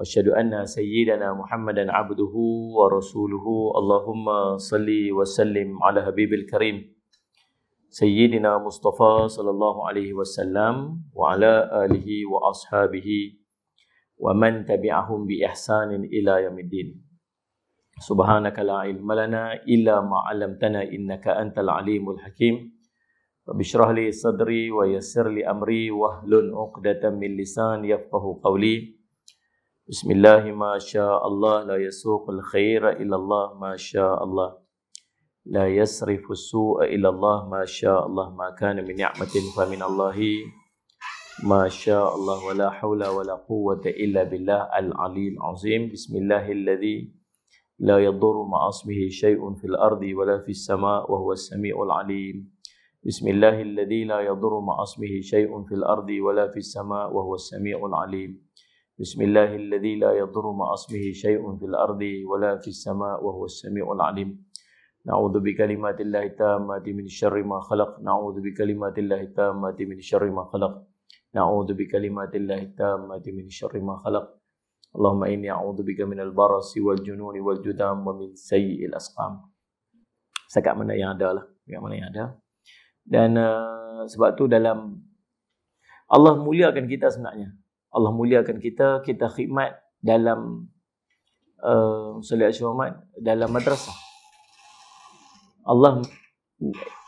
وأشهد أن سيدنا محمدا عبده ورسوله اللهم صل وسلم على حبيب الكريم سيدنا مصطفى صلى الله عليه وسلم وعلى آله وأصحابه ومن تبعهم بإحسان إلى يوم الدين. سبحانك لا علم لنا إلا ما علمتنا إنك أنت العليم الحكيم. رب اشرح لي صدري ويسر لي أمري واحلل عقدة من لساني يفقهوا قولي. بسم الله ما شاء الله لا يسوق الخير إلا الله ما شاء الله لا يصرف السوء إلا الله ما شاء الله ما كان من نعمة فمن الله ما شاء الله ولا حول ولا قوة إلا بالله العلي العظيم. بسم الله الذي لا يضر مع اسمه شيء في الأرض ولا في السماء وهو السميع العليم. بسم الله الذي لا يضر مع اسمه شيء في الأرض ولا في السماء وهو السميع العليم. بسم الله الذي لا يضر مع اسمه شيء في الأرض ولا في السماء وهو السميع العليم. نعوذ بكلمات الله التامات من شر ما خلق. نعوذ بكلمات الله التامات من شر ما خلق. نعوذ بكلمات الله التامات من شر ما خلق. اللهم إني أعوذ بك من البرص والجنون والجذام ومن سيء الأسقام. Setakat mana yang ada lah, setakat mana yang ada. Dan sebab tu dalam Allah muliakan kita sebenarnya. Allah muliakan kita, kita khidmat dalam dalam madrasah. Allah,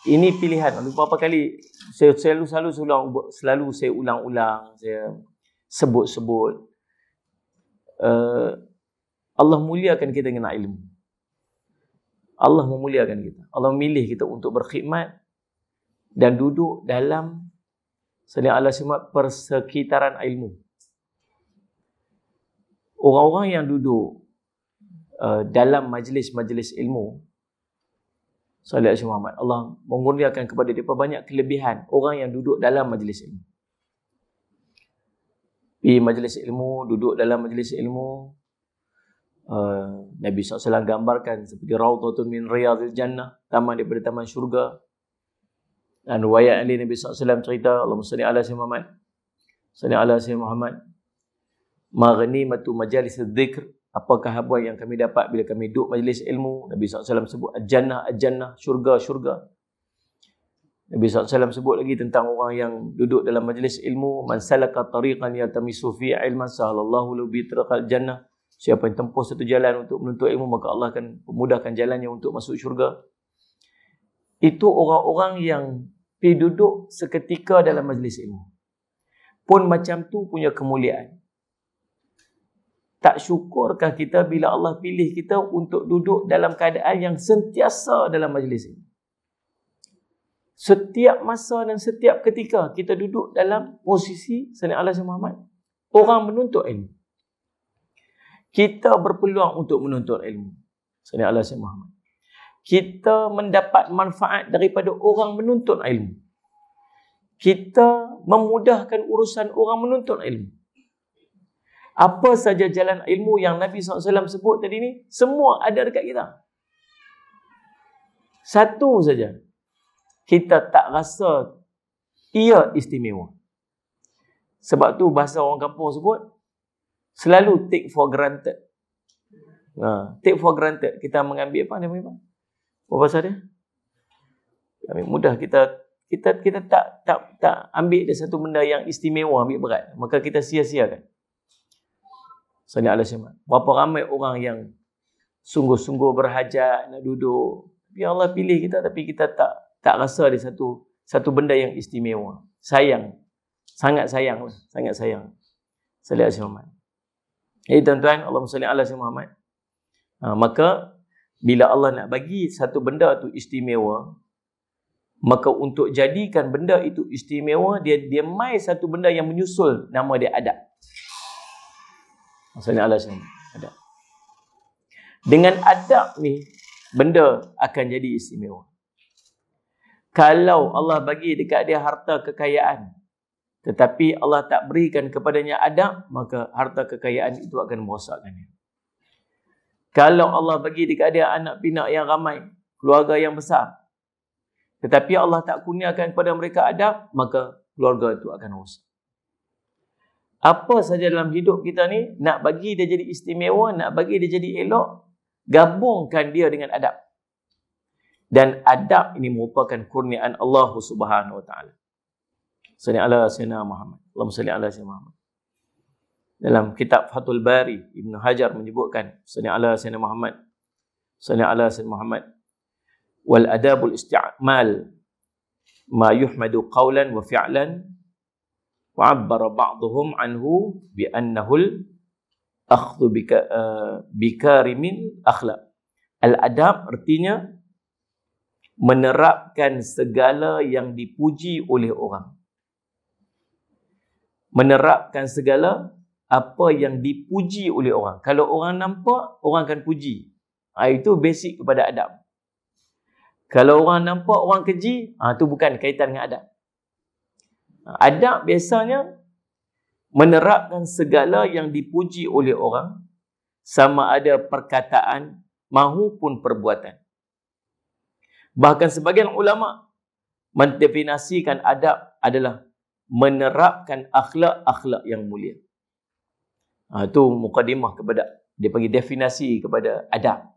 ini pilihan. Beberapa kali saya selalu saya ulang-ulang, saya sebut-sebut. Allah muliakan kita dengan ilmu. Allah memuliakan kita. Allah memilih kita untuk berkhidmat dan duduk dalam persekitaran ilmu. Orang-orang yang duduk dalam majlis-majlis ilmu, Sallallahu Alaihi Muhammad, Allah mengurniakan kepada mereka banyak kelebihan orang yang duduk dalam majlis ilmu. Di majlis ilmu, duduk dalam majlis ilmu, Nabi SAW gambarkan seperti Raudhatun min Riyadil Jannah, taman daripada taman syurga. Dan riwayat Ali Nabi SAW cerita, Allahumma salli ala sayyidina Muhammad, salli ala sayyidina Muhammad, ma ghanimatu majalis dzikr, apakah habuan yang kami dapat bila kami duduk majlis ilmu. Nabi SAW sebut al-jannah, al-jannah, syurga, syurga. Nabi SAW sebut lagi tentang orang yang duduk dalam majlis ilmu, man salaka tariqan yatamisu fi ilman sahalallahu lahu bi tariqal jannah. Siapa yang tempuh satu jalan untuk menuntut ilmu, maka Allah akan memudahkan jalannya untuk masuk syurga. Itu orang-orang yang pergi duduk seketika dalam majlis ilmu. Pun macam tu punya kemuliaan. Tak syukurkah kita bila Allah pilih kita untuk duduk dalam keadaan yang sentiasa dalam majlis ini? Setiap masa dan setiap ketika kita duduk dalam posisi Sallallahu Alaihi Muhammad, orang menuntut ilmu. Kita berpeluang untuk menuntut ilmu. Sallallahu Alaihi Muhammad. Kita mendapat manfaat daripada orang menuntut ilmu. Kita memudahkan urusan orang menuntut ilmu. Apa saja jalan ilmu yang Nabi SAW sebut tadi ni, semua ada dekat kita. Satu saja, kita tak rasa ia istimewa. Sebab tu bahasa orang kampung sebut, selalu take for granted. Take for granted. Kita mengambil apa nama apa? Apa bahasa dia? Mudah kita tak ambil dia satu benda yang istimewa, ambil berat. Maka kita sia-siakan. Sallallahu Alaihi Wasallam. Berapa ramai orang yang sungguh-sungguh berhajat nak duduk. Ya Allah pilih kita, tapi kita tak rasa ada satu benda yang istimewa. Sayang. Sangat sayang. Sangat sayang. Sallallahu Alaihi Wasallam. Jadi tuan-tuan, Allahumma salli ala sayyidina Muhammad. Maka bila Allah nak bagi satu benda tu istimewa, maka untuk jadikan benda itu istimewa, dia mai satu benda yang menyusul, nama dia adab. Sallallahu Alaihi Wasallam. Adab. Dengan adab ni, benda akan jadi istimewa. Kalau Allah bagi dekat dia harta kekayaan, tetapi Allah tak berikan kepadanya adab, maka harta kekayaan itu akan merosakkannya. Kalau Allah bagi dekat dia anak pinak yang ramai, keluarga yang besar, tetapi Allah tak kurniakan kepada mereka adab, maka keluarga itu akan rosak. Apa saja dalam hidup kita ni, nak bagi dia jadi istimewa, nak bagi dia jadi elok, gabungkan dia dengan adab. Dan adab ini merupakan kurniaan Allah Subhanahu Wa Taala. Salli ala sayyidina Muhammad. Allahumma salli ala sayyidina Muhammad. Dalam kitab Fathul Bari, Ibn Hajar menyebutkan, salli ala sayyidina Muhammad. Salli ala sayyidina Muhammad. Wal adabul isti'mal ma yuhmadu qawlan wa fi'lan wa 'abbara ba'dhum anhu bi annahu al-akhdhu bikarimin akhlaq. Al-adab artinya menerapkan segala yang dipuji oleh orang. Menerapkan segala apa yang dipuji oleh orang. Kalau orang nampak, orang akan puji. Itu basic kepada adab. Kalau orang nampak, orang keji, itu bukan kaitan dengan adab. Adab biasanya menerapkan segala yang dipuji oleh orang, sama ada perkataan maupun perbuatan. Bahkan sebagian ulama mendefinisikan adab adalah menerapkan akhlak-akhlak yang mulia. Itu mukadimah kepada, dia bagi definisi kepada adab.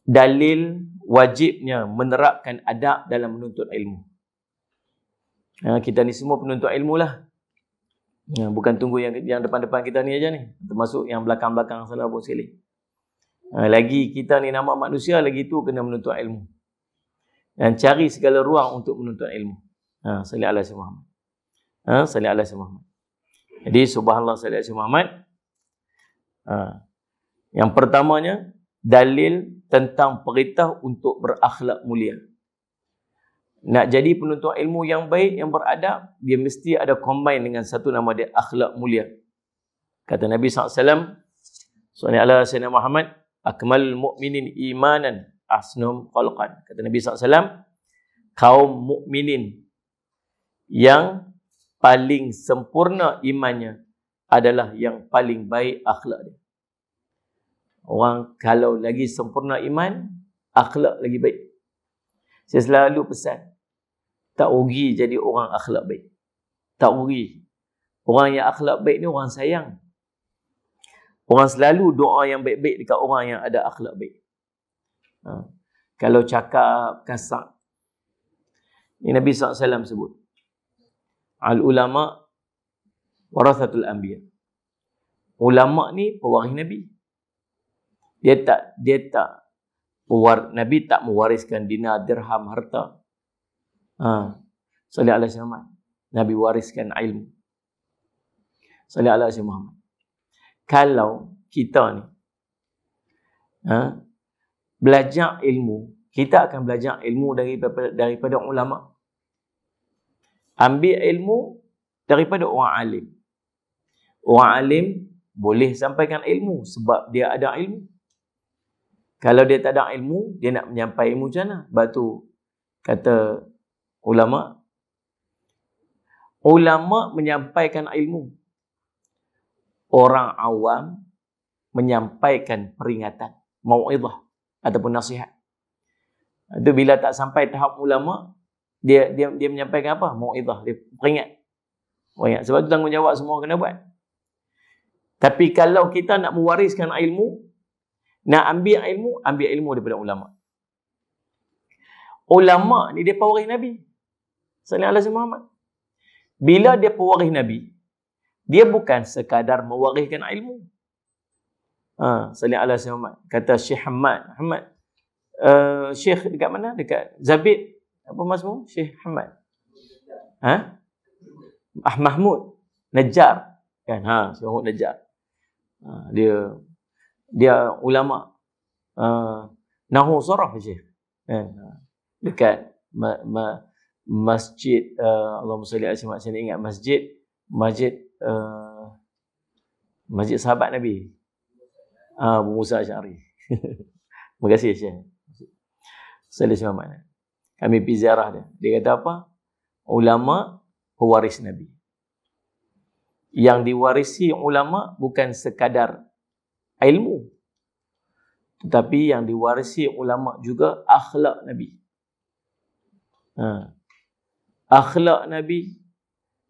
Dalil wajibnya menerapkan adab dalam menuntut ilmu. Kita ni semua penuntut ilmu lah. Bukan tunggu yang depan-depan kita ni aja ni. Termasuk yang belakang-belakang sana pun sekali. Lagi kita ni nama manusia, lagi tu kena menuntut ilmu. Dan cari segala ruang untuk menuntut ilmu. Salli ala sayyidina Muhammad. Salli ala sayyidina Muhammad. Jadi subhanallah salli ala sayyidina Muhammad. Yang pertamanya, dalil tentang perintah untuk berakhlak mulia. Nak jadi penuntut ilmu yang baik, yang beradab, dia mesti ada combine dengan satu nama dia, akhlak mulia. Kata Nabi SAW, sallallahu alaihi wasallam Muhammad, akmalul mu'minin imanan, ahsanum khalqan. Kata Nabi SAW, kaum mukminin yang paling sempurna imannya adalah yang paling baik akhlak dia. Orang kalau lagi sempurna iman, akhlak lagi baik. Saya selalu pesan, tak rugi jadi orang akhlak baik. Tak rugi. Orang yang akhlak baik ni orang sayang. Orang selalu doa yang baik-baik dekat orang yang ada akhlak baik. Kalau cakap kasar, ni Nabi SAW sebut, al-ulama warathatul anbiya. Ulama ni pewaris Nabi. Nabi tak mewariskan dinar, dirham, harta. Sallallahu alaihi wasallam. Nabi wariskan ilmu. Sallallahu alaihi wasallam. Kalau kita ni belajar ilmu, kita akan belajar ilmu daripada ulama. Ambil ilmu daripada orang alim. Orang alim boleh sampaikan ilmu sebab dia ada ilmu. Kalau dia tak ada ilmu, dia nak menyampaikan ilmu macam mana? Sebab tu kata ulama, ulama menyampaikan ilmu. Orang awam menyampaikan peringatan, mau'izah ataupun nasihat. Itu bila tak sampai tahap ulama, dia menyampaikan apa? Mau'izah, dia peringat. Sebab tu tanggungjawab semua kena buat. Tapi kalau kita nak mewariskan ilmu, nak ambil ilmu daripada ulama. Ulama ni dia pewaris Nabi sallallahu alaihi wasallam. Bila dia pewaris Nabi, dia bukan sekadar mewariskan ilmu. Sallallahu alaihi wasallam. Kata Syekh Hamad, Syekh dekat mana? Dekat Zabid. Apa masmu? Syekh Hamad. Mahmud Najjar. Kan? Syekh Mahmud Najjar. Dia ulama nahu saraf Syekh. Dekat masjid Allahumma salli alaihi wasallam. Saya ingat masjid sahabat Nabi, Abu Musa Asy'ari. Terima kasih Syekh. Sallallahu alaihi wasallam. Kami pergi ziarah dia. Dia kata apa? Ulama pewaris Nabi. Yang diwarisi ulama bukan sekadar ilmu, tetapi yang diwarisi ulama juga akhlak Nabi. Akhlak Nabi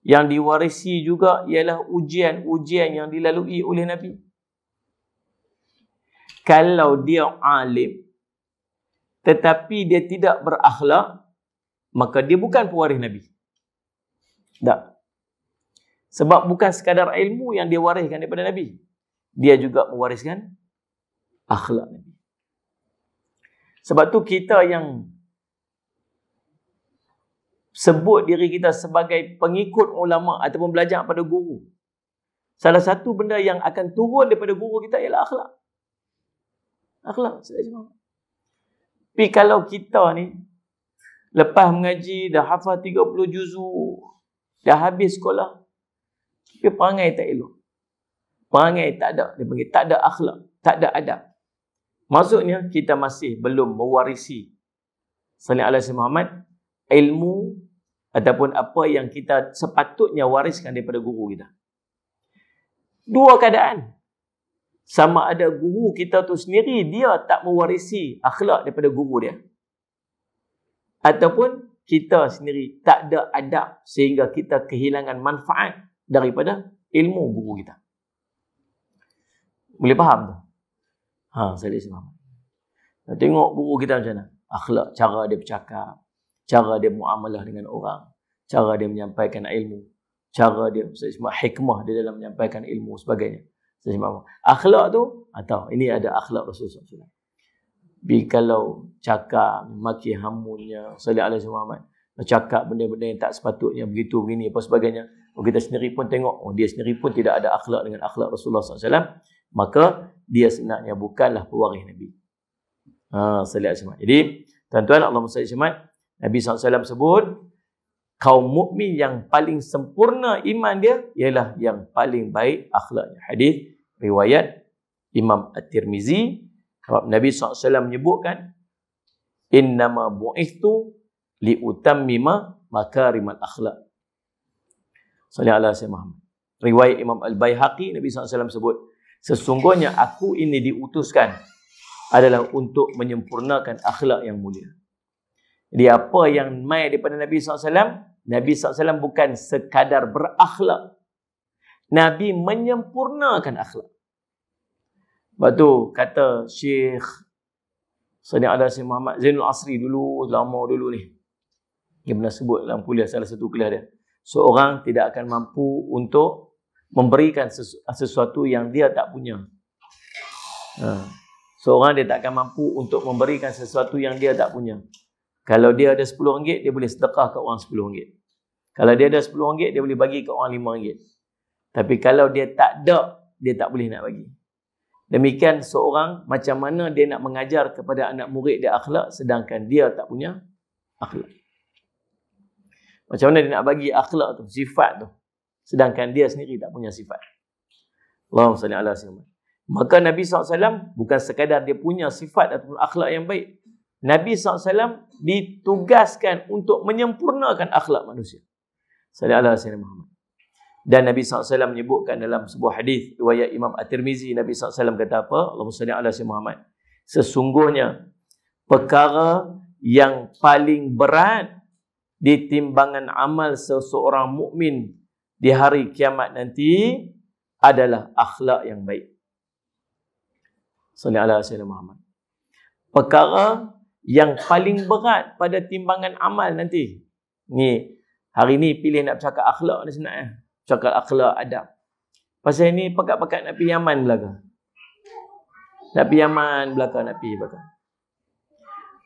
Yang diwarisi juga ialah ujian-ujian yang dilalui oleh Nabi. Kalau dia alim tetapi dia tidak berakhlak, maka dia bukan pewaris Nabi. Tak. Sebab bukan sekadar ilmu yang dia wariskan daripada Nabi. Dia juga mewariskan akhlak Nabi. Sebab tu kita yang sebut diri kita sebagai pengikut ulama ataupun belajar pada guru, salah satu benda yang akan turun daripada guru kita ialah akhlak. Akhlak. Tapi kalau kita ni lepas mengaji dah hafal 30 juzuk, dah habis sekolah, tapi perangai tak elok, perangai tak ada, dia panggil tak ada akhlak, tak ada adab, maksudnya kita masih belum mewarisi sallallahu alaihi Muhammad ilmu ataupun apa yang kita sepatutnya wariskan daripada guru kita. Dua keadaan. Sama ada guru kita tu sendiri dia tak mewarisi akhlak daripada guru dia, ataupun kita sendiri tak ada adab sehingga kita kehilangan manfaat daripada ilmu guru kita. Boleh faham tak? Saya faham. Tengok guru kita macam mana? Akhlak, cara dia bercakap, cara dia muamalah dengan orang, cara dia menyampaikan ilmu, cara dia hikmah dia dalam menyampaikan ilmu sebagainya. Akhlak tu atau ini ada akhlak Rasulullah SAW. Tapi kalau cakap maki hamunnya sallallahu alaihi Muhammad, cakap benda-benda yang tak sepatutnya, begitu begini apa sebagainya, kita sendiri pun tengok dia sendiri pun tidak ada akhlak dengan akhlak Rasulullah SAW, maka dia sebenarnya bukanlah pewaris Nabi. Sallallahu alaihi wasallam. Jadi tuan-tuan, Allahumma salli alaihi Nabi SAW sebut kaum mukmin yang paling sempurna iman dia ialah yang paling baik akhlaknya. Hadis riwayat Imam At-Tirmizi, Nabi SAW menyebutkan innama bu'ithtu liutammima makarimal akhlak. Sallallahu alaihi Muhammad. Riwayat Imam Al-Baihaqi, Nabi SAW sebut sesungguhnya aku ini diutuskan adalah untuk menyempurnakan akhlak yang mulia. Jadi apa yang mai daripada Nabi SAW, Nabi SAW bukan sekadar berakhlak, Nabi menyempurnakan akhlak. Sebab tu kata Syekh Sallallahu alaihi Muhammad Zainul Asri dulu, lama dulu ni, dia pernah sebut dalam kuliah, salah satu kuliah dia, seorang tidak akan mampu untuk memberikan sesuatu yang dia tak punya. Seorang dia tak akan mampu untuk memberikan sesuatu yang dia tak punya. Kalau dia ada RM10, dia boleh sedekah ke orang RM10. Kalau dia ada RM10, dia boleh bagi ke orang RM5. Tapi kalau dia tak ada, dia tak boleh nak bagi. Demikian seorang, macam mana dia nak mengajar kepada anak murid dia akhlak sedangkan dia tak punya akhlak. Macam mana dia nak bagi akhlak tu, sifat tu, sedangkan dia sendiri tak punya sifat. Allahumma salli ala sayyidina. Maka Nabi SAW bukan sekadar dia punya sifat ataupun akhlak yang baik. Nabi SAW ditugaskan untuk menyempurnakan akhlak manusia. Sallallahu alaihi Muhammad. Dan Nabi SAW menyebutkan dalam sebuah hadis riwayat Imam At-Tirmizi, Nabi SAW kata apa? Allahumma salli ala sayyidina Muhammad. Sesungguhnya perkara yang paling berat di timbangan amal seseorang mukmin di hari kiamat nanti adalah akhlak yang baik. Sallallahu alaihi wasallam Muhammad. Perkara yang paling berat pada timbangan amal nanti. Ni hari ni pilih nak bercakap akhlak ni sebenarnya. Cakap akhlak adab. Pasal ni pakat-pakat nak pergi Yaman belaka. Nak pergi Yaman belaka, nak pergi belaka.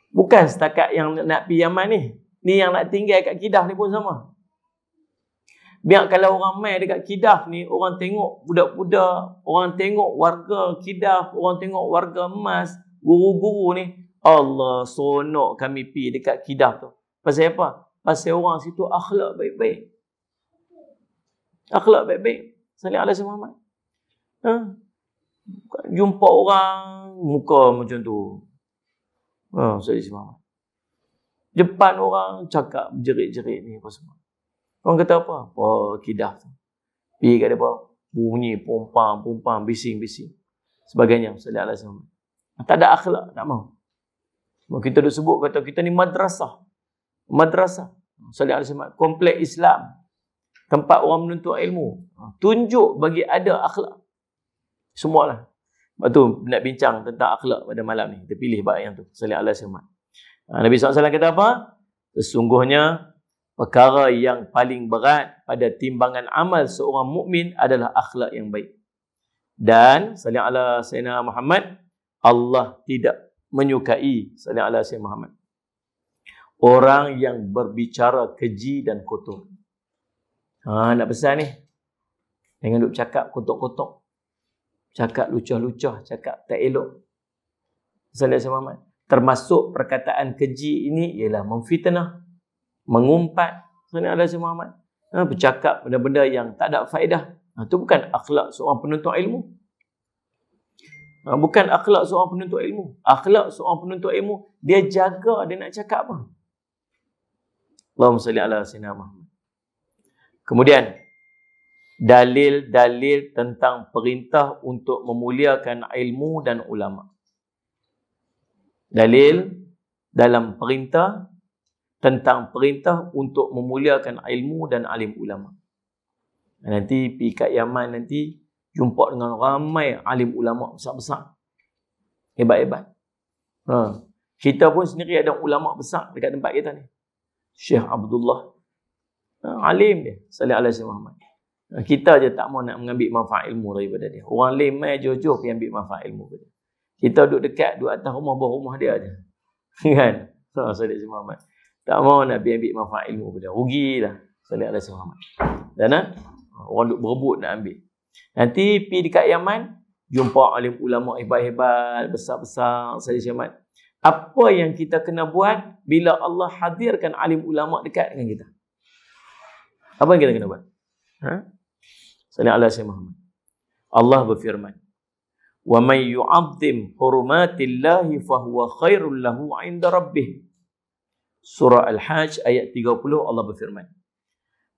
Bukan setakat yang nak pergi Yaman ni. Ni yang nak tinggal kat Kedah ni pun sama. Biar kalau orang mai dekat Kedah ni, orang tengok budak-budak, orang tengok warga Kedah, orang tengok warga emas, guru-guru ni, Allah, seronok kami pergi dekat Kedah tu. Pasal apa? Pasal orang situ akhlak baik-baik. Akhlak baik-baik. Sallallahu alaihi Muhammad. Jumpa orang, muka macam tu. Sallallahu alaihi Muhammad. Depan orang, cakap jerit-jerit ni apa semua. Orang kata apa? Apa Kedah tu. Pergi kat depan, bunyi, pompang, bising-bising. Sebagainya. Sallallahu alaihi Muhammad. Tak ada akhlak, tak mahu. Kita dah sebut, kata kita ni madrasah. Madrasah. Sallallahu alaihi Muhammad. Komplek Islam. tempat orang menuntut ilmu. Tunjuk bagi ada akhlak. Semualah. Sebab tu nak bincang tentang akhlak pada malam ni. Kita pilih bab yang tu. Sallallahu alaihi wasallam. Nabi SAW kata apa? Sesungguhnya perkara yang paling berat pada timbangan amal seorang mukmin adalah akhlak yang baik. Dan sallallahu alaihi wasallam Muhammad, Allah tidak menyukai sallallahu alaihi wasallam Muhammad orang yang berbicara keji dan kotor. Nak pesan ni, jangan duk cakap kotor-kotor, cakap lucah-lucah, cakap tak elok. Sallallahu alaihi wasallam, termasuk perkataan keji ini ialah memfitnah, mengumpat. Sallallahu alaihi wasallam, bercakap benda-benda yang tak ada faedah. Itu bukan akhlak seorang penuntut ilmu. Bukan akhlak seorang penuntut ilmu. Akhlak seorang penuntut ilmu, dia jaga dia nak cakap apa. Allahumma salli ala sayyidina Muhammad. Kemudian, dalil-dalil tentang perintah untuk memuliakan ilmu dan ulama. Dalil dalam perintah tentang perintah untuk memuliakan ilmu dan alim ulama. Nanti pergi kat Yaman nanti jumpa dengan ramai alim ulama besar-besar. Hebat-hebat. Kita pun sendiri ada ulama besar dekat tempat kita ni. Syekh Abdullah. Alim dia. Sallallahu alaihi wasallam. Kita je tak mau nak mengambil manfaat ilmu daripada dia. Orang lain mai jauh-jauh pergi ambil manfaat ilmu daripada dia. Kita duduk dekat, duduk atas bawah rumah dia je. Kan? Sallallahu alaihi wasallam. Tak mau nak pergi ambil manfaat ilmu daripada dia. Rugilah. Sallallahu alaihi wasallam. Dan orang duk berebut nak ambil. Nanti pergi dekat Yaman, jumpa alim ulama hebat-hebat, besar-besar, Sallallahu. Apa yang kita kena buat bila Allah hadirkan alim ulama dekat dengan kita? Apa yang kita kena buat? Sallallahu alaihi wasallam. Allah berfirman, "Wa may yu'azzim hurumatillahi fahuwa khairul lahu 'inda rabbih." Surah Al-Hajj ayat 30, Allah berfirman,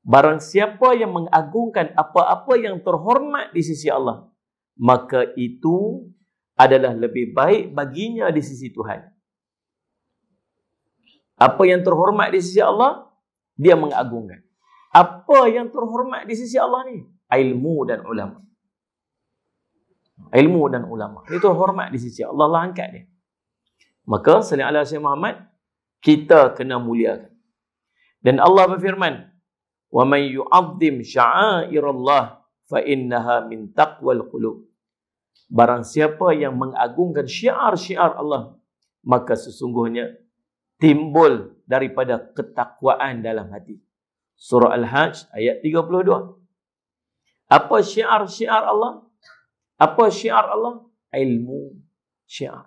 barang siapa yang mengagungkan apa-apa yang terhormat di sisi Allah, maka itu adalah lebih baik baginya di sisi Tuhan. Apa yang terhormat di sisi Allah, dia mengagungkan. Apa yang terhormat di sisi Allah ni? Ilmu dan ulama. Ilmu dan ulama. Itu terhormat di sisi Allah. Allah angkat dia. Maka, sallallahu alaihi wasallam Muhammad, kita kena muliakan. Dan Allah berfirman, وَمَنْ يُعَظِّمْ شَعَائِرَ اللَّهِ فَإِنَّهَا مِنْ تَقْوَى الْقُلُوبِ. Barang siapa yang mengagungkan syiar-syiar Allah, maka sesungguhnya timbul daripada ketakwaan dalam hati. Surah Al-Hajj ayat 32. Apa syiar-syiar Allah? Apa syiar Allah? Ilmu syiar.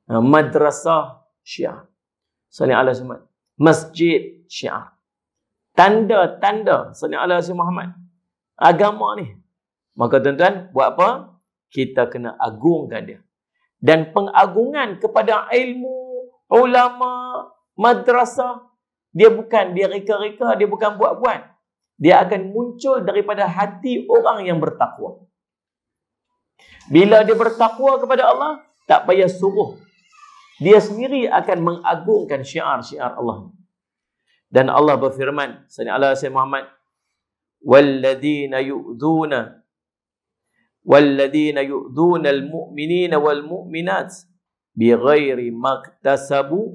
Madrasah syiar. Sallallahu alaihi wasallam. Masjid syiar. Tanda-tanda sallallahu alaihi wasallam Muhammad. Agama ni. Maka tuan-tuan, buat apa? Kita kena agungkan dia. Dan pengagungan kepada ilmu, ulama, madrasah, dia bukan dia reka-reka, dia bukan buat-buat. Dia akan muncul daripada hati orang yang bertakwa. Bila dia bertakwa kepada Allah, tak payah suruh. Dia sendiri akan mengagungkan syiar-syiar Allah. Dan Allah berfirman, sallallahu alaihi wasallam Muhammad, وَالَّذِينَ يُؤْذُونَ الْمُؤْمِنِينَ وَالْمُؤْمِنَاتِ بِغَيْرِ مَكْتَسَبُوا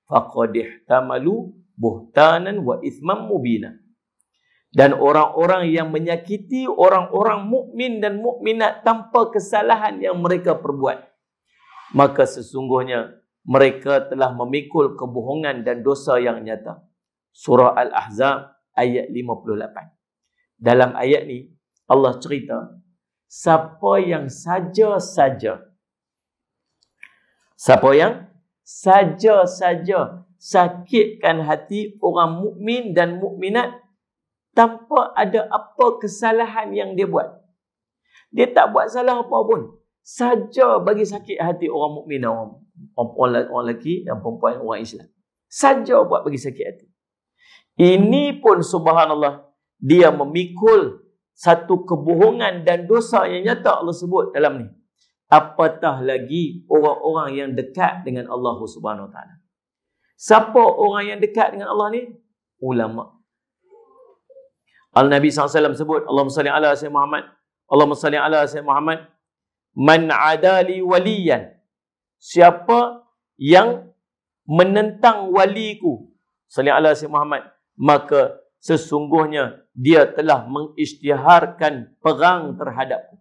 فَقَدِ احْتَمَلُوا بُهْتَانًا وَإِثْمًا مُبِينًا. Dan orang-orang yang menyakiti orang-orang mukmin dan mukminat tanpa kesalahan yang mereka perbuat, maka sesungguhnya mereka telah memikul kebohongan dan dosa yang nyata. Surah Al-Ahzab ayat 58. Dalam ayat ni Allah cerita siapa yang saja-saja sakitkan hati orang mukmin dan mukminat tanpa ada apa kesalahan yang dia buat. Dia tak buat salah apa pun, saja bagi sakit hati orang mukmin dan orang lelaki dan perempuan orang Islam. Saja buat bagi sakit hati. Ini pun subhanallah, dia memikul satu kebohongan dan dosa yang nyata Allah sebut dalam ni. Apatah lagi orang-orang yang dekat dengan Allah Subhanahu Wa Taala. Siapa orang yang dekat dengan Allah ni? Ulama. Al-Nabi SAW sebut, Allahumma salli ala Sayyidina Muhammad, Allahumma salli ala Sayyidina Muhammad, man adali waliyan, siapa yang menentang waliku, salli ala Sayyidina Muhammad, maka sesungguhnya dia telah mengisytiharkan perang terhadapku.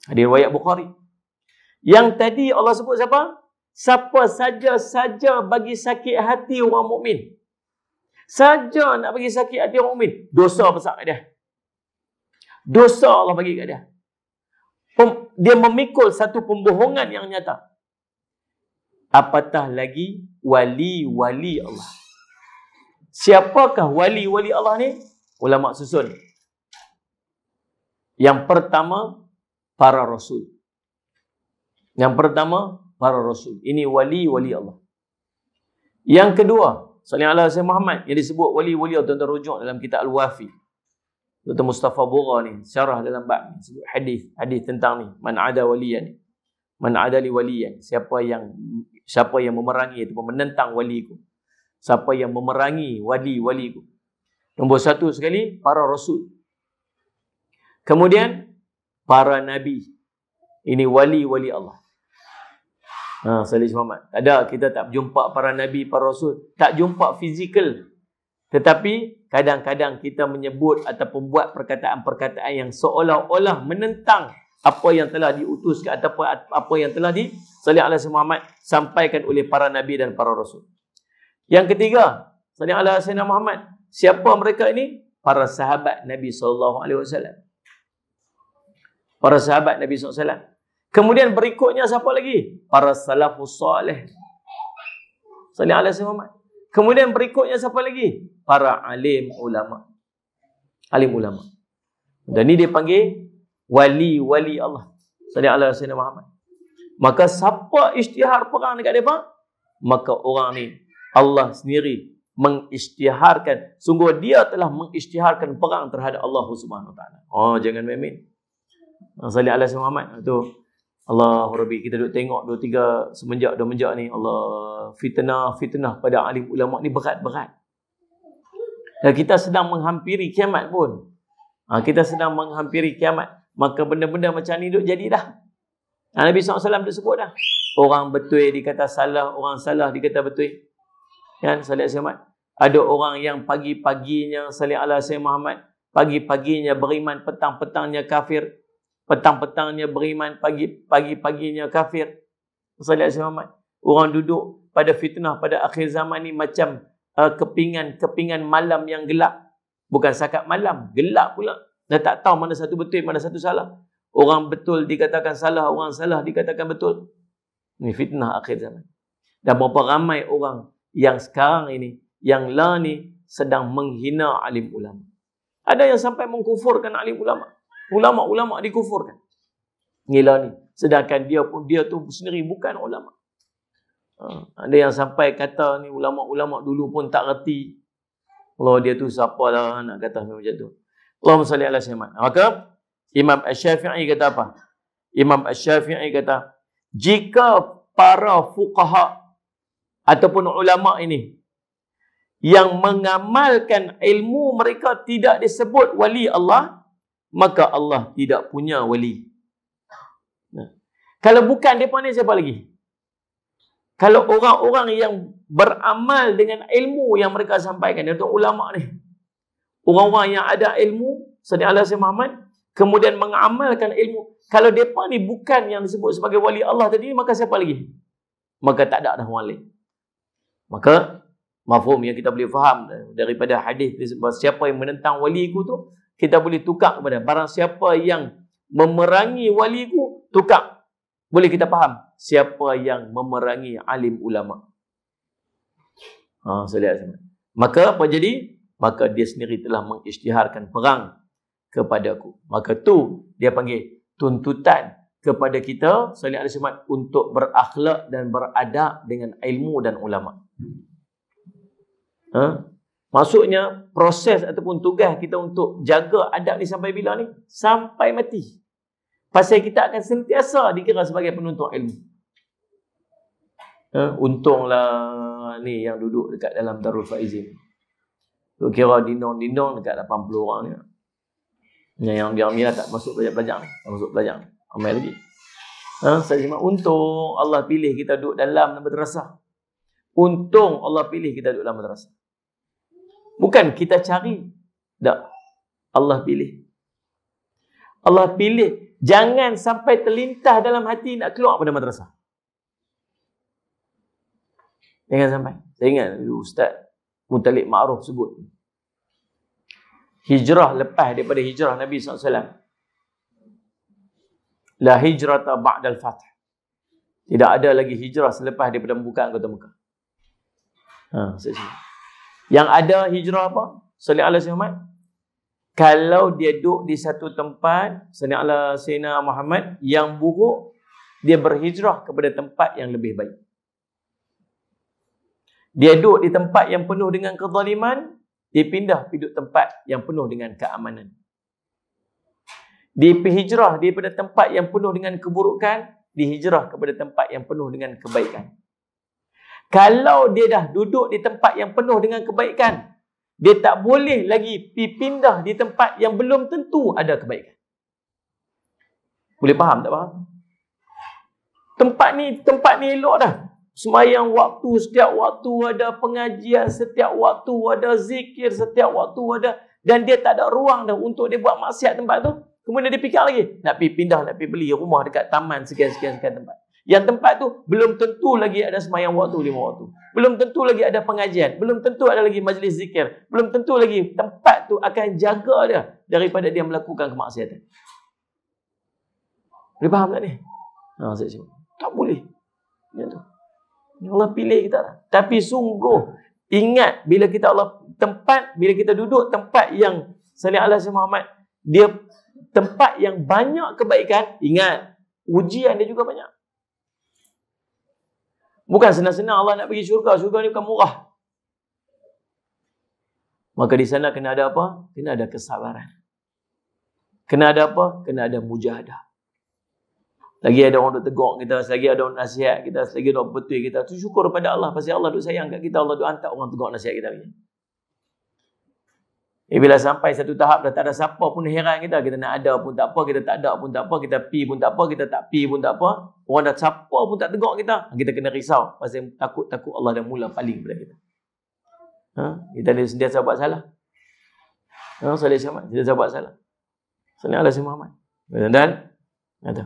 Hadis riwayat Bukhari. Yang tadi Allah sebut siapa? Siapa saja bagi sakit hati orang mukmin. Saja nak bagi sakit hati orang mukmin, dosa besar kat dia. Dosa Allah bagi kat dia. Dia memikul satu pembohongan yang nyata. Apatah lagi wali-wali Allah. Siapakah wali-wali Allah ni? Ulama susun. Yang pertama, para rasul. Yang pertama, para rasul. Ini wali-wali Allah. Yang kedua, sallallahu alaihi wasallam Muhammad, yang disebut wali-wali Allah, tuan-tuan rujuk dalam kitab Al-Wafi. Dr. Mustafa Bura ni, syarah dalam bab ni, sebut hadis tentang ni, man ada waliyan. Man ada li waliyan. Siapa yang memerangi atau menentang waliku. Siapa yang memerangi wali-waliku. Nombor satu sekali, para rasul. Kemudian, para nabi. Ini wali-wali Allah. Salih Muhammad. Tak ada, kita tak jumpa para nabi, para rasul. Tak jumpa fizikal. Tetapi, kadang-kadang kita menyebut ataupun buat perkataan-perkataan yang seolah-olah menentang apa yang telah diutuskan ataupun apa yang telah Salih ala Muhammad sampaikan oleh para nabi dan para rasul. Yang ketiga, Salih ala Sayyidina Muhammad. Siapa mereka ini? Para sahabat Nabi SAW. Para sahabat Nabi SAW. Kemudian berikutnya siapa lagi? Para salafus salih. Salih ala Sayyidina Muhammad. Kemudian berikutnya siapa lagi? Para alim ulama. Alim ulama. Dan ini dia panggil wali-wali Allah. Salih ala Sayyidina Muhammad. Maka siapa isytihar perang dekat mereka? Maka orang ni Allah sendiri mengisytiharkan. Sungguh dia telah mengisytiharkan perang terhadap Allah Subhanahu Wa Taala. Oh, jangan main-main. Salih ala Sayyidina Muhammad. Itu Allah Rabbi, kita duduk tengok 2-3 semenjak ni, Allah, fitnah pada alim ulama ni berat-berat. Dan kita sedang menghampiri kiamat pun. Kita sedang menghampiri kiamat. Maka benda-benda macam ni duk jadi dah. Nabi SAW duk sebut dah. Orang betul dikata salah, orang salah dikata betul. Kan, Salih Muhammad. Ada orang yang pagi-paginya Salih ala Sayyidina Muhammad, pagi-paginya beriman, petang-petangnya kafir. Petang-petangnya beriman, pagi-paginya kafir. Salih ala Muhammad. Orang duduk pada fitnah pada akhir zaman ni macam kepingan malam yang gelap. Bukan sakat malam, gelap pula. Dah tak tahu mana satu betul, mana satu salah. Orang betul dikatakan salah, orang salah dikatakan betul. Ini fitnah akhir zaman. Dan berapa ramai orang yang sekarang ini, yang lah ni sedang menghina alim ulama. Ada yang sampai mengkufurkan alim ulama. Ulama-ulama dikufurkan. Inilah ni. Sedangkan dia tu sendiri bukan ulama. Ada yang sampai kata ni ulama-ulama dulu pun tak reti. Allah, dia tu siapalah nak kata macam tu. Allahumma salli ala Sayyidina. Maka Imam Asy-Syafi'i kata apa? Imam Asy-Syafi'i kata, jika para fuqaha ataupun ulama ini yang mengamalkan ilmu mereka tidak disebut wali Allah, maka Allah tidak punya wali. Kalau bukan mereka ni, siapa lagi? Kalau orang-orang yang beramal dengan ilmu yang mereka sampaikan, iaitu ulama ni, orang-orang yang ada ilmu, Sallallahu Alaihi Wasallam Muhammad, kemudian mengamalkan ilmu. Kalau mereka ni bukan yang disebut sebagai wali Allah tadi, maka siapa lagi? Maka tak ada dah orang lain. Maka mafhum yang kita boleh faham daripada hadis siapa yang menentang waliku tu, kita boleh tukar kepada barang siapa yang memerangi waliku, tukar. Boleh kita faham siapa yang memerangi alim ulama. Maka apa jadi? Maka dia sendiri telah mengisytiharkan perang kepadaku. Maka tu dia panggil tuntutan kepada kita sallallahu alaihi wasallam untuk berakhlak dan beradab dengan ilmu dan ulama. Maksudnya proses ataupun tugas kita untuk jaga adab ni sampai bila ni? Sampai mati. Pasal kita akan sentiasa dikira sebagai penuntut ilmu. Untunglah ni yang duduk dekat dalam Darul Faizin. Duk kira dindong-dindong dekat 80 orang ni. Yang biar tak masuk belajar ni. Tak masuk belajar ni. Ramai lagi. Saya cuma untung Allah pilih kita duduk dalam madrasah. Untung Allah pilih kita duduk dalam madrasah. Bukan kita cari. Tak. Allah pilih. Allah pilih. Jangan sampai terlintas dalam hati nak keluar pada madrasah. Jangan sampai. Saya ingat Ustaz Muttalib Ma'ruf sebut. Hijrah lepas daripada hijrah Nabi SAW. La hijrata ba'dal fath. Tidak ada lagi hijrah selepas daripada pembukaan kota Mekah. Yang ada hijrah apa? Salih ala Muhammad. Kalau dia duduk di satu tempat, salih ala Sayyidina Muhammad, yang buruk, dia berhijrah kepada tempat yang lebih baik. Dia duduk di tempat yang penuh dengan kezaliman, dia pindah pergi duduk tempat yang penuh dengan keamanan. Dia hijrah daripada tempat yang penuh dengan keburukan, dihijrah kepada tempat yang penuh dengan kebaikan. Kalau dia dah duduk di tempat yang penuh dengan kebaikan, dia tak boleh lagi pindah di tempat yang belum tentu ada kebaikan. Boleh faham tak faham? Tempat ni elok dah. Semayang waktu, setiap waktu ada pengajian, setiap waktu ada zikir, setiap waktu ada, dan dia tak ada ruang dah untuk dia buat maksiat tempat tu. Kemudian dia fikir lagi, nak pergi pindah, nak pergi beli rumah dekat taman sekian-sekian tempat. Yang tempat tu belum tentu lagi ada semayang waktu 5 waktu. Belum tentu lagi ada pengajian. Belum tentu ada lagi majlis zikir. Belum tentu lagi tempat tu akan jaga dia daripada dia melakukan kemaksiatan. Boleh faham tak ni? Saya cakap, tak boleh. Ya tu. Allah pilih kita lah. Tapi sungguh ingat bila kita bila kita duduk tempat yang salih ala Muhammad, dia tempat yang banyak kebaikan, ingat ujian dia juga banyak. Bukan senang-senang Allah nak pergi syurga. Syurga ni bukan murah. Maka di sana kena ada apa? Kena ada kesabaran. Kena ada apa? Kena ada mujahadah. Lagi ada orang duk tegur kita, selagi ada orang nasihat kita, selagi ada orang betul kita, tu syukur kepada Allah. Pasal Allah duk sayang kat kita, Allah duk hantar orang tegur nasihat kita lagi. Bila sampai satu tahap dah tak ada siapa pun heran kita. Kita nak ada pun tak apa, kita tak ada pun tak apa, kita pi pun tak apa, kita tak pi pun tak apa. Orang dah siapa pun tak tegur kita. Kita kena risau. Pasal takut-takut Allah dah mula paling pada kita. Kita ada sentiasa buat salah. Salih Muhammad, sentiasa buat salah. Salih ala Muhammad. Dan kata,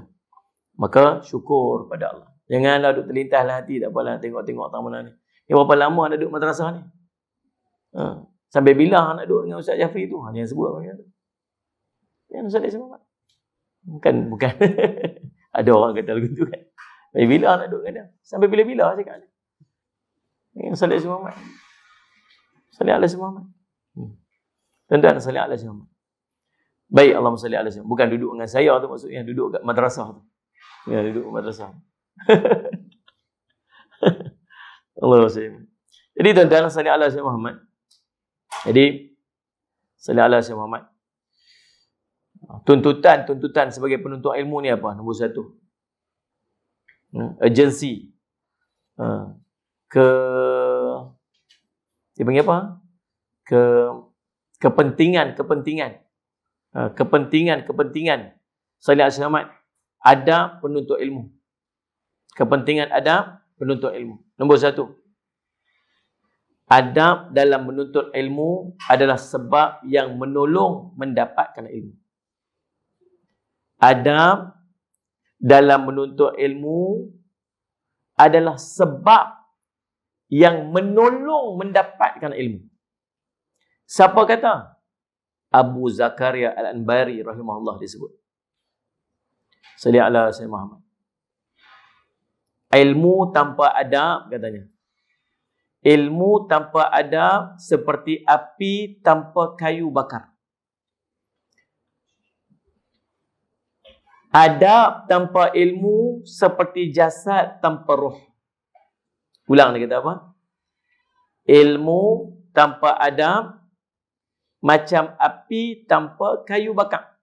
maka syukur pada Allah. Janganlah duduk terlintaslah hati, tak apalah tengok-tengok tak mana ni. Berapa lama anda duduk madrasah ni? Sampai bila nak duduk dengan Ustaz Jafri tu? Jangan sebut macam tu. Yang Ustaz Muhammad. Bukan. Ada orang kata begitu kan. Sampai bila nak duduk dengan dia? Sampai bila-bila cakap dia. Yang Ustaz Muhammad. Salih ala Muhammad. Tuan-tuan, salih ala Muhammad. Baik, Allahumma salli ala Muhammad. Bukan duduk dengan saya tu maksudnya, duduk kat madrasah tu. Ya, duduk kat madrasah. Allahumma salli. Jadi tuan-tuan, salih ala Muhammad. Jadi, salih ala Muhammad. Tuntutan sebagai penuntut ilmu ni apa? Nombor 1. Urgency. Dia panggil apa? Kepentingan. Salih ala Muhammad. Adab penuntut ilmu. Kepentingan adab penuntut ilmu. Nombor 1. Adab dalam menuntut ilmu adalah sebab yang menolong mendapatkan ilmu. Adab dalam menuntut ilmu adalah sebab yang menolong mendapatkan ilmu. Siapa kata? Abu Zakaria Al-Anbari rahimahullah disebut. Salih ala Sayyidina Muhammad. Ilmu tanpa adab, katanya. Ilmu tanpa adab seperti api tanpa kayu bakar. Adab tanpa ilmu seperti jasad tanpa roh. Ulang dia kata apa? Ilmu tanpa adab macam api tanpa kayu bakar.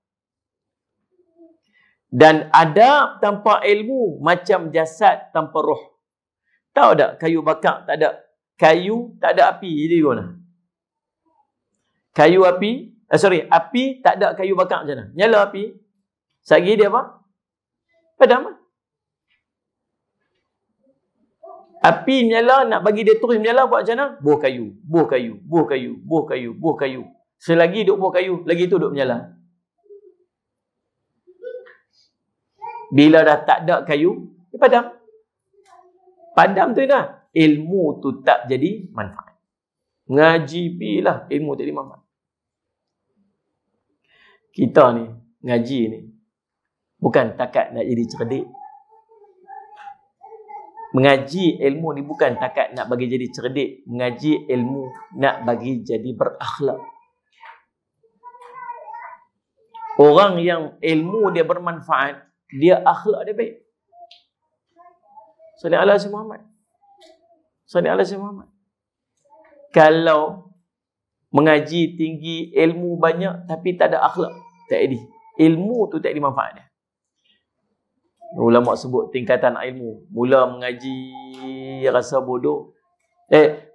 Dan adab tanpa ilmu macam jasad tanpa roh. Tahu tak kayu bakar tak ada kayu, tak ada api, jadi gimana? Kayu api, api tak ada kayu bakar macam mana? Nyala api, sekejap dia apa? Padam. Api menyala, nak bagi dia terus menyala buat macam mana? Buh kayu, buh kayu, buh kayu, buh kayu, buh kayu. Selagi duk buh kayu, lagi tu duk menyala. Bila dah tak ada kayu, dia padam. Padam tu dah. Ilmu tu tak jadi manfaat. Ngaji pilah ilmu tak jadi manfaat. Kita ni, ngaji ni, bukan takat nak jadi cerdik. Mengaji ilmu ni bukan takat nak bagi jadi cerdik. Mengaji ilmu nak bagi jadi berakhlak. Orang yang ilmu dia bermanfaat, dia akhlak dia baik. Sallallahu alaihi Muhammad. Sallallahu alaihi Muhammad. Kalau mengaji tinggi, ilmu banyak tapi tak ada akhlak, tak ada. Ilmu tu tak ada manfaat dia. Ulama sebut tingkatan ilmu. Mula mengaji rasa bodoh.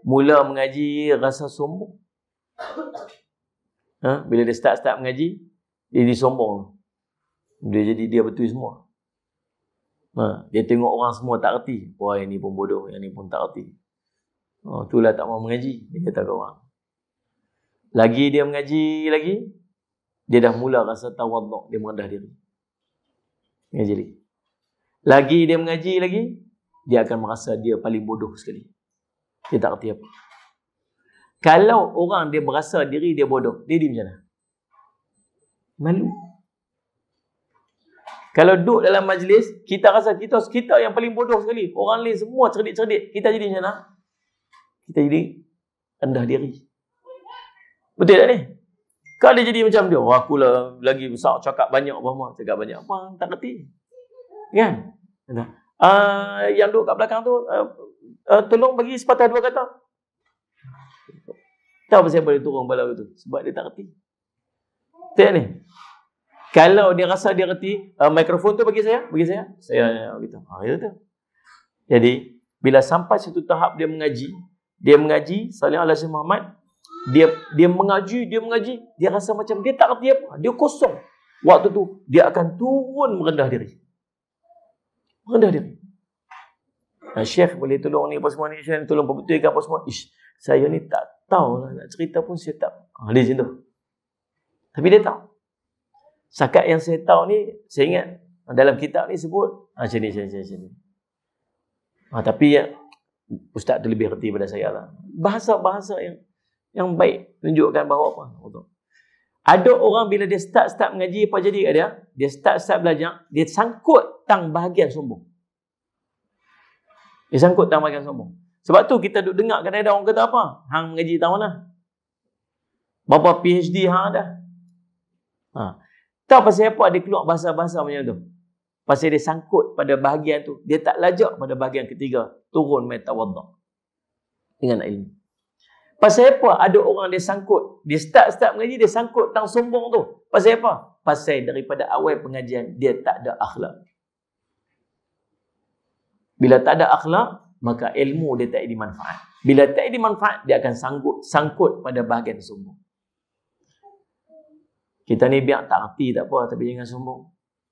Mula mengaji rasa sombong. Bila dia start mengaji, dia disombong. Dia betul semua. Dia tengok orang semua tak erti. Wah, yang ni pun bodoh, yang ni pun tak erti. Itulah tak mau mengaji, dia kata ke orang. Lagi dia mengaji lagi, dia dah mula rasa tawaduk, dia merendah diri. Mengaji lagi. Lagi dia mengaji lagi, dia akan merasa dia paling bodoh sekali. Dia tak erti apa. Kalau orang dia berasa diri dia bodoh, dia macam mana? Malu. Kalau duduk dalam majlis, kita rasa kita yang paling bodoh sekali. Orang lain semua cerdik-cerdik. Kita jadi macam mana? Kita jadi rendah diri. Betul tak ni? Kalau dia jadi macam dia, akulah lagi besar, cakap banyak apa? Cakap banyak apa? Tak kerti. Kan? Yang duduk kat belakang tu, tolong bagi sepatah dua kata. Tahu apa saya boleh turun balau itu? Sebab dia tak kerti. Betul ni? Kalau dia rasa dia kerti, mikrofon tu bagi saya. Saya begitu. Itu. Jadi, bila sampai satu tahap dia mengaji, sallallahu alaihi Muhammad, dia mengaji, dia rasa macam dia tak kerti apa. Dia kosong. Waktu tu, dia akan turun merendah diri. Syekh boleh tolong ni apa semua ni, Syekh tolong perbetulkan apa semua. Saya ni tak tahu lah, nak cerita pun saya tak. Dia macam tu. Tapi dia tahu. Sakat yang saya tahu ni, saya ingat dalam kitab ni sebut macam ni. Tapi ustaz tu lebih reti pada saya lah. Bahasa-bahasa yang baik tunjukkan bahawa apa. Ada orang bila dia start mengaji, apa jadi kat dia? Dia start belajar, dia sangkut tang bahagian sombong. Sebab tu kita duk dengar kadang-kadang orang kata apa? Hang mengaji tahu mana? Berapa PhD hang dah? Tahu pasal apa dia keluar bahasa-bahasa macam tu? Pasal dia sangkut pada bahagian tu. Dia tak lajak pada bahagian ketiga. Turun metawaddah. Dengan ilmu. Pasal apa ada orang dia sangkut? Dia start mengaji, dia sangkut tang sombong tu. Pasal apa? Pasal daripada awal pengajian, dia tak ada akhlak. Bila tak ada akhlak, maka ilmu dia tak ada manfaat. Bila tak ada manfaat, dia akan sangkut pada bahagian sombong. Kita ni biar tak erti tak apa, tapi jangan sombong.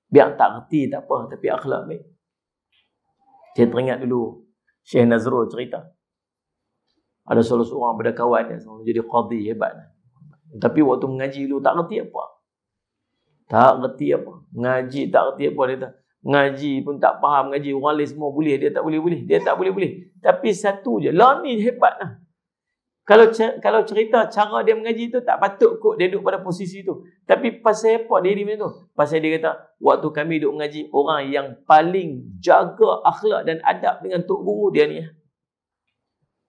Biar tak erti tak apa, tapi akhlak baik. Saya teringat dulu, Syekh Nazrul cerita. Ada salah seorang pada kawan dia, jadi qadhi hebat. Tapi waktu mengaji dulu, tak erti apa. Ngaji tak erti apa. Dia tak. Ngaji pun tak faham ngaji. Orang lain semua boleh, dia tak boleh. Tapi satu je, lah ni hebat lah. Kalau cerita cara dia mengaji tu tak patut kot dia duduk pada posisi tu. Tapi pasal apa dia macam tu? Pasal dia kata, waktu kami duduk mengaji, orang yang paling jaga akhlak dan adab dengan tok guru dia ni.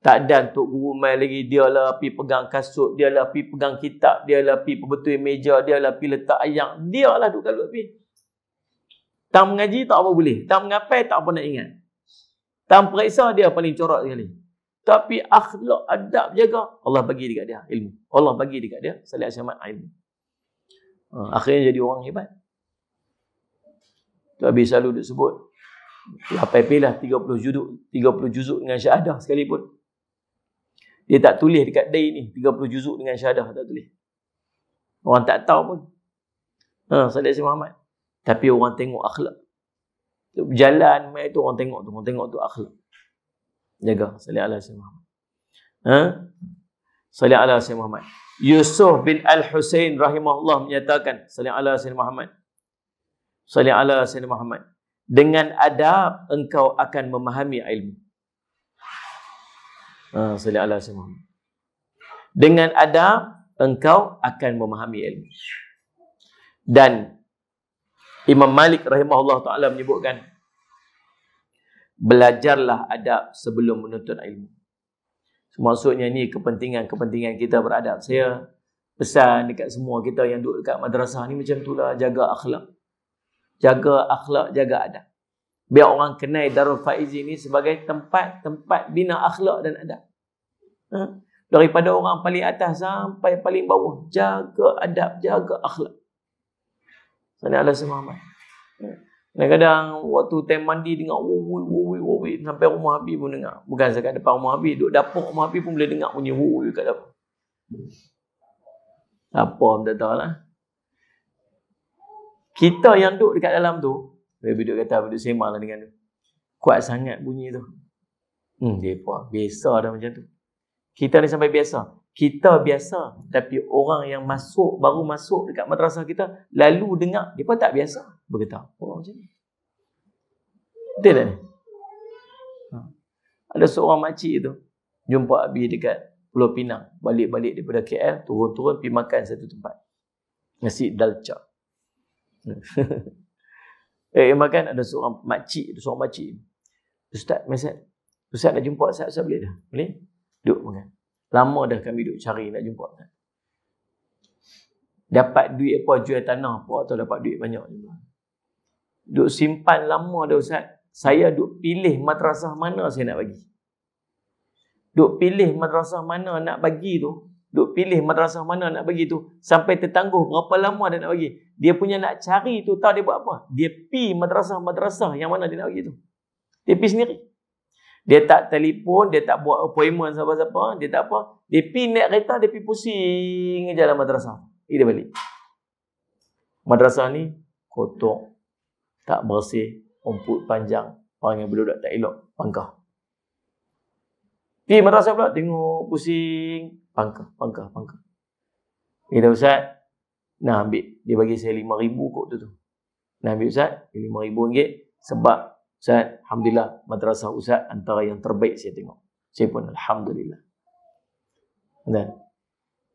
Tak ada tok guru main lagi, dia lah pergi pegang kasut, dia lah pergi pegang kitab, dia lah pergi perbetul meja, dia lah pergi letak ayam, dia lah duduk kalut pergi. Tak mengaji tak apa boleh, tak mengapai tak apa nak ingat. Tak periksa dia paling corak sekali. Tapi akhlak, adab jaga, Allah bagi dekat dia ilmu. Allah bagi dekat dia salih asyamat ilmu. Akhirnya jadi orang hebat. Tu habis selalu duk sebut. Lapai lah 30 juzuk dengan syahadah sekalipun. Dia tak tulis dekat day ni 30 juzuk dengan syahadah, tak tulis. Orang tak tahu pun. Salih Sayyidina Muhammad. Tapi orang tengok akhlak. Berjalan mai tu orang tengok tu akhlak. Jaga salih ala Sayyidina Muhammad. Salih ala Sayyidina Muhammad. Yusuf bin Al-Husain rahimahullah menyatakan, salih ala Sayyidina Muhammad. Salih ala Sayyidina Muhammad. Dengan adab engkau akan memahami ilmu. Salih ala Sayyidina Muhammad. Dengan adab engkau akan memahami ilmu. Dan Imam Malik rahimahullah ta'ala menyebutkan, belajarlah adab sebelum menuntut ilmu. Maksudnya ni kepentingan kita beradab. Saya pesan dekat semua kita yang duduk dekat madrasah ni macam tu lah, jaga akhlak. Jaga akhlak, jaga adab. Biar orang kenal Darul Faizin ni sebagai tempat bina akhlak dan adab. Daripada orang paling atas sampai paling bawah, jaga adab, jaga akhlak. Salih ala Sayyidina Muhammad. Kadang-kadang waktu time mandi dengar wuih sampai rumah Habib pun dengar. Bukan sekat depan rumah Habib, duduk dapur rumah Habib pun boleh dengar bunyi wuih kat dapur. Apa pun tak tahu lah. Kita yang duduk dekat dalam tu, Habib duduk kata, duduk sembang lah dengan tu. Kuat sangat bunyi tu. Dia pun biasa dah macam tu. Kita ni sampai biasa. Kita biasa, tapi orang yang baru masuk dekat madrasah kita, lalu dengar, dia pun tak biasa. Berkata, orang macam ni. Betul tak ni? Ada seorang makcik tu, jumpa Abi dekat Pulau Pinang. Balik-balik daripada KL, turun-turun pergi makan satu tempat. Nasi dalca. Makan ada seorang makcik. Ustaz nak jumpa Ustaz boleh dah? Boleh? Duduk makan. Lama dah kami duduk cari nak jumpa. Dapat duit apa, jual tanah apa, atau dapat duit banyak juga. Duduk simpan lama dah Ustaz. Saya duduk pilih madrasah mana saya nak bagi. Duduk pilih madrasah mana nak bagi tu. Sampai tertangguh berapa lama dia nak bagi. Dia punya nak cari tu, tahu dia buat apa? Dia pi madrasah yang mana dia nak bagi tu. Dia pi sendiri. Dia tak telefon, dia tak buat appointment siapa-siapa, dia tak apa. Dia pergi naik kereta, dia pergi pusing je dalam madrasah. Dia balik. Madrasah ni kotor, tak bersih, rumput panjang, orang yang berbudak tak elok, pangkah. Pergi madrasah pula, tengok pusing, pangkah. Kita Ustaz, nak ambil, dia bagi saya RM5,000 kot tu. Nak ambil Ustaz, RM5,000 sebab Ustaz, alhamdulillah, madrasah Ustaz antara yang terbaik saya tengok. Saya pun alhamdulillah. Dan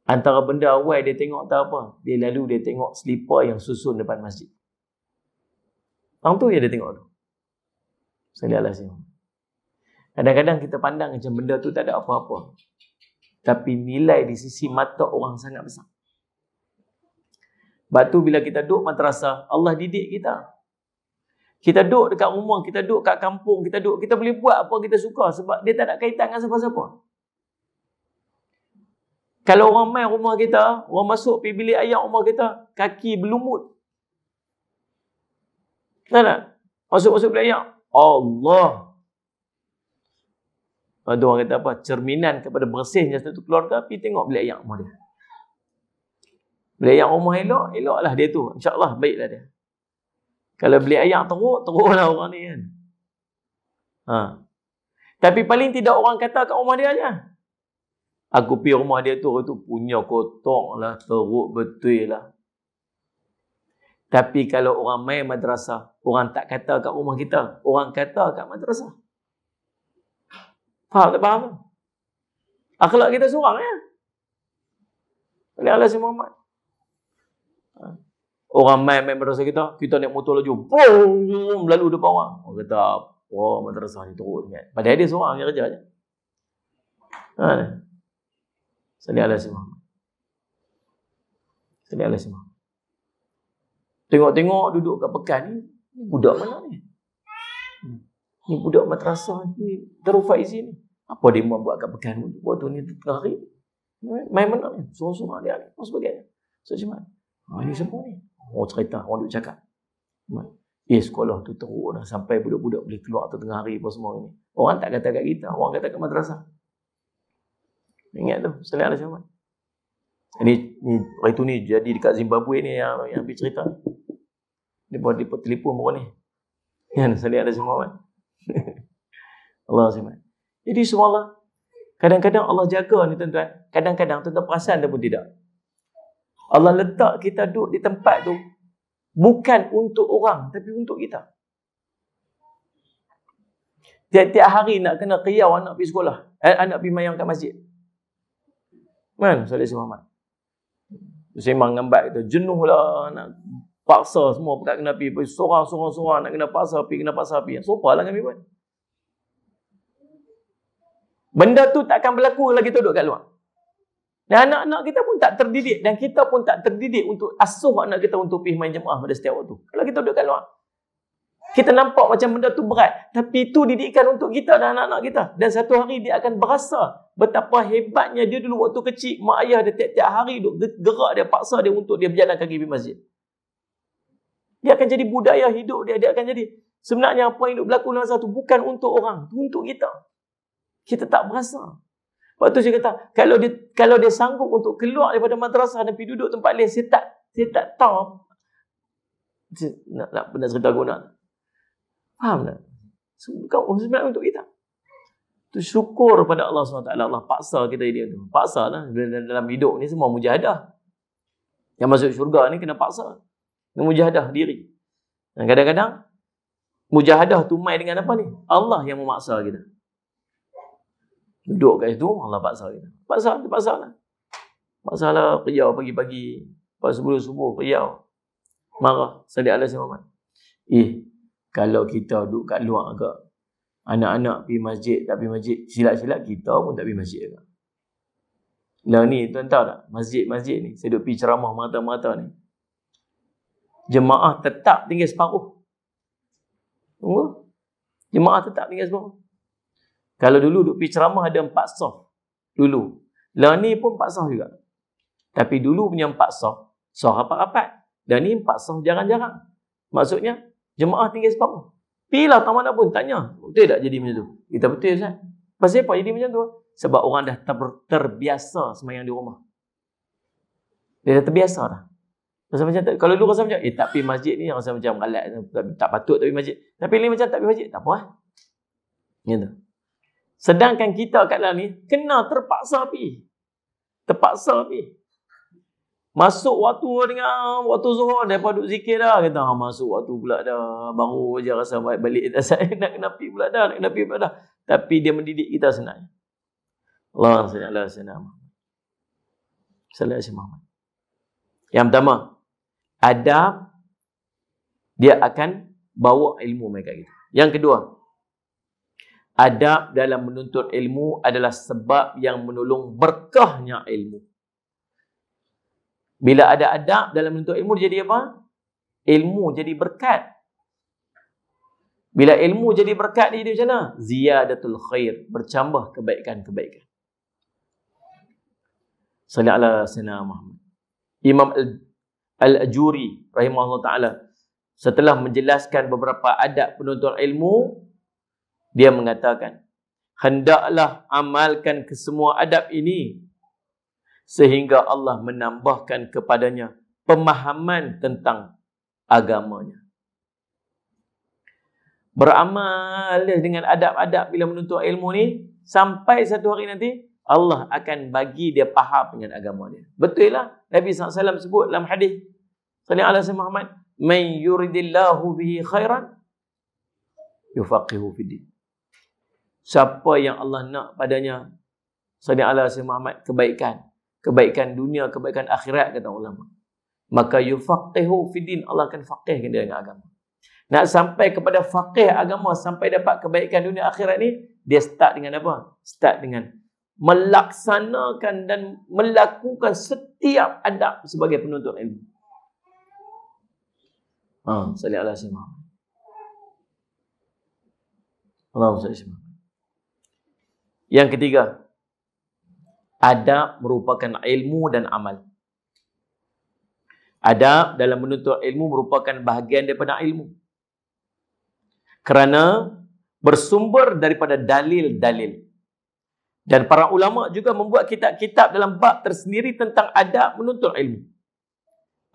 antara benda awal dia tengok tak apa. Dia tengok selipar yang susun depan masjid. Orang tu yang dia tengok tu. Salih ala Sayyidina Muhammad. Kadang-kadang kita pandang macam benda tu tak ada apa-apa. Tapi nilai di sisi mata orang sangat besar. Sebab tu bila kita duduk madrasah, Allah didik kita. Kita duduk dekat rumah, kita duduk kat kampung, kita boleh buat apa kita suka sebab dia tak ada kaitan dengan siapa-siapa. Kalau orang main rumah kita, orang masuk pergi bilik ayam rumah kita, kaki berlumut. Tak? Masuk bilik ayam. Allah. Ada orang kata apa? Cerminan kepada bersihnya satu keluarga, pergi tengok bilik ayam rumah dia. Bilik ayam rumah eloklah dia tu. InsyaAllah baiklah dia. Kalau beli ayam teruklah orang ni kan. Tapi paling tidak orang kata kat rumah dia aja. Aku pergi rumah dia tu punya kotor lah, teruk betul lah. Tapi kalau orang main madrasah, orang tak kata kat rumah kita, orang kata kat madrasah. Faham tak faham? Akhlak kita seorang ya. Oleh Allah Sayyidina Muhammad. Orang main madrasah kita naik motor laju, boom, lalu depan orang. Orang kata, madrasah ni teruk sangat. Padahal dia seorang yang kerja je. Salih ala Sayyidina Muhammad. Salih ala Sayyidina Muhammad. Tengok-tengok duduk kat pekan ni, budak mana ni? Ni budak madrasah ni, Darul Faizin ni. Apa dia mau buat kat pekan ni? Buat tu ni tengah hari. Main mana ni? Sorang-sorang dia ni, apa sebagainya. So macam mana? Ni siapa ni? Orang cerita, orang duk cakap. Sekolah tu teruk dah sampai budak-budak boleh keluar tu tengah hari apa semua ni. Orang tak kata kat kita, orang kata kat madrasah. Ingat tu, salih ala Sayyidina Muhammad. Ni hari tu ni jadi dekat Zimbabwe ni yang pergi cerita. Dia buat telefon baru ni. Kan salih ala Muhammad. Allah SWT. Jadi subhanallah, kadang-kadang Allah jaga ni tuan-tuan. Kadang-kadang tuan-tuan perasan ataupun tidak. Allah letak kita duduk di tempat tu bukan untuk orang, tapi untuk kita. Tiap-tiap hari nak kena qiyau anak pergi sekolah. Anak pergi mayang kat masjid. Kan salih Muhammad. Sembang ngambat kita, jenuh lah nak paksa semua tak kena pergi sorang-sorang nak kena paksa pergi. Sopalah kami buat. Benda tu tak akan berlaku kalau kita duduk kat luar. Dan anak-anak kita pun tak terdidik, dan kita pun tak terdidik untuk asuh anak kita untuk pergi main jemaah pada setiap waktu. Kalau kita duduk kat luar, kita nampak macam benda tu berat, tapi itu didikan untuk kita dan anak-anak kita. Dan satu hari dia akan berasa betapa hebatnya dia dulu waktu kecil. Mak ayah dia tiap-tiap hari duk gerak dia, paksa dia untuk dia berjalan kaki pergi masjid. Dia akan jadi budaya hidup dia. Dia akan jadi, sebenarnya apa yang berlaku dalam masa tu bukan untuk orang, itu untuk kita. Kita tak berasa. Lepas tu saya kata, kalau dia sanggup untuk keluar daripada madrasah dan pergi duduk tempat lain, saya tak tahu. Nak cerita guna. Faham tak? Sebenarnya untuk kita. Tu syukur pada Allah SWT. Allah paksa kita dia tu. Paksa lah. Dalam hidup ni semua mujahadah. Yang masuk syurga ni kena paksa. Kena mujahadah diri. Dan kadang-kadang mujahadah tu main dengan apa ni? Allah yang memaksa kita. Duduk kat situ, Allah paksa kita. Paksa lah. Paksa lah qiyau pagi-pagi. Lepas subuh-subuh qiyau. Marah. Salih ala Muhammad. Kalau kita duduk kat luar ke, anak-anak pergi masjid, tak pergi masjid, silat-silat kita pun tak pergi masjid ke. Lah ni, tuan tahu tak? Masjid-masjid ni, saya duduk pergi ceramah mata-mata ni. Jemaah tetap tinggal separuh. Tunggu. Jemaah tetap tinggal separuh. Kalau dulu duduk pergi ceramah ada 4 saf. Dulu. Lah ni pun 4 saf juga. Tapi dulu punya 4 saf, saf rapat-rapat. Dan ni 4 saf jarang-jarang. Maksudnya, jemaah tinggal separuh. Pergilah tak mana pun tanya. Betul tak jadi macam tu? Kita betul Ustaz. Pasal apa jadi macam tu? Sebab orang dah terbiasa sembahyang di rumah. Dia dah terbiasa dah. Rasa macam tak, kalau dulu rasa macam tak pergi masjid ni rasa macam galat, tak patut tak pergi masjid. Tapi ni macam tak pergi masjid, tak apa lah. Gitu. Sedangkan kita kat dalam ni kena terpaksa pergi. Terpaksa pergi. Masuk waktu dengan waktu zuhur, daripada duduk zikir dah. Kata, masuk waktu pula dah. Baru je rasa balik. Saya nak kena pergi pula dah. Tapi dia mendidik kita sebenarnya. Allah SWT. Yang pertama, adab, dia akan bawa ilmu mereka kita. Yang kedua, adab dalam menuntut ilmu adalah sebab yang menolong berkahnya ilmu. Bila ada adab dalam menuntut ilmu, jadi apa? Ilmu jadi berkat. Bila ilmu jadi berkat, dia jadi macam mana? Ziyadatul khair. Bercambah kebaikan-kebaikan. Sallallahu alaihi wasallam. Imam Al-Ajuri rahimahullah ta'ala, setelah menjelaskan beberapa adab penuntut ilmu, dia mengatakan, hendaklah amalkan kesemua adab ini sehingga Allah menambahkan kepadanya pemahaman tentang agamanya. Beramal dengan adab-adab bila menuntut ilmu ni, sampai satu hari nanti Allah akan bagi dia faham dengan agama dia. Betul lah Nabi SAW sebut dalam hadis sallallahu alaihi wasallam, man yuridillahu bihi khairan yufaqihu fiddin. Siapa yang Allah nak padanya sallallahu alaihi wasallam kebaikan dunia, kebaikan akhirat, kata ulama, maka yufaqihu fiddin, Allah akan faqihkan dia dengan agama. Nak sampai kepada faqih agama, sampai dapat kebaikan dunia akhirat ni, dia start dengan apa? Start dengan melaksanakan dan melakukan setiap adab sebagai penuntut ilmu. Sallallahu alaihi wasallam. Allahumma salli alaihi. Yang ketiga, adab merupakan ilmu dan amal. Adab dalam menuntut ilmu merupakan bahagian daripada ilmu. Kerana bersumber daripada dalil-dalil. Dan para ulama juga membuat kitab-kitab dalam bab tersendiri tentang adab menuntut ilmu.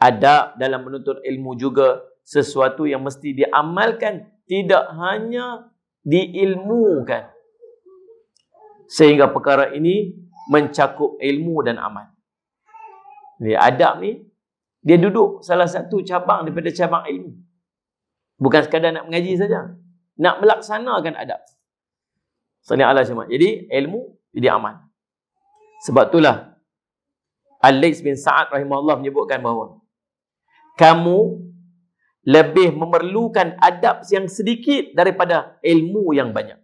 Adab dalam menuntut ilmu juga sesuatu yang mesti diamalkan, tidak hanya diilmukan. Sehingga perkara ini mencakup ilmu dan amal. Jadi adab ni, dia duduk salah satu cabang daripada cabang ilmu. Bukan sekadar nak mengaji saja, nak melaksanakan adab. Jadi ilmu, jadi amal. Sebab itulah Al-Laits bin Sa'ad rahimahullah menyebutkan bahawa kamu lebih memerlukan adab yang sedikit daripada ilmu yang banyak.